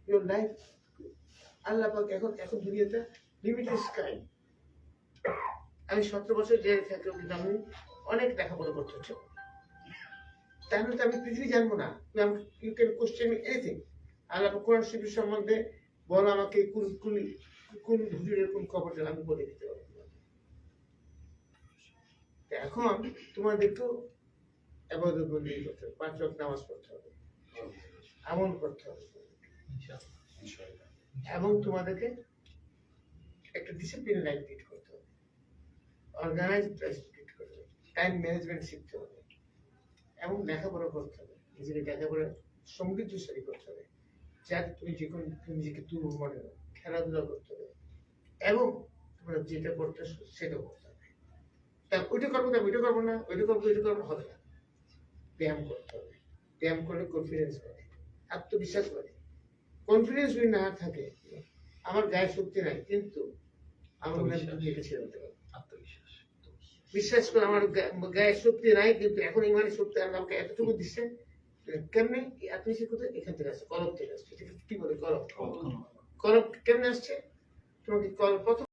Your life আল্লাহ পাক এখন দুনিয়াতে লিমিটেড স্কাই। আমি 17 বছর জেলে থাকলেও কিন্তু আমি অনেক লেখাপড়া করতে হচ্ছে, তাহলে তো আমি পৃথিবী জানবো না। You can question me anything. Allah Quran Sharif সম্বন্ধে বলো আমাকে, কোন হুজুরের কোন খবর আমি বলে দিতে পারবো। এখন তোমাদেরকেও ইবাদত বন্দেগী করতে হবে, 5 ওয়াক্ত নামাজ পড়তে হবে, আমল করতে হবে, এবং তোমাদেরকে একটা ডিসিপ্লিন লাইফ লিড করতে হবে, অর্গানাইজড লাইফ লিড করতে হবে, টাইম ম্যানেজমেন্ট শিখতে হবে, এবং লেখাপড়া করতে হবে, নিজেকে লেখাপড়া সমৃদ্ধশালী করতে হবে, যাতে তুমি যে কোনো নিজেকে তুলব মনে হয়, খেলাধুলা করতে হবে, এবং তোমরা যেটা করতেছো সেটা করতে হবে। তা ওইটা করবো না, ওইটা করবো না, ওইটা করবো, ওইটা করবো হবে না। ব্যায়াম করতে হবে। ব্যায়াম করলে কনফিডেন্স বাড়ে, আত্মবিশ্বাস বাড়ে। কনফিডেন্স যদি না থাকে, আমার গায়ে শক্তি নাই কিন্তু আমার মনে হয় দুনিয়াকে ছেড়ে দিতে পারবো। আত্মবিশ্বাস, বিশ্বাস করে আমার গায়ে শক্তি নাই কিন্তু এখন ইমানের শক্তি আল্লাহ আমাকে এতটুকু দিচ্ছে। কেমনে আত্মবিশ্বাস কোথায়? এখান থেকে আসছে, কলব থেকে আসছে। কি বলে কলব? কলব কেমনে আসছে? তোমাকে কলব প্রথম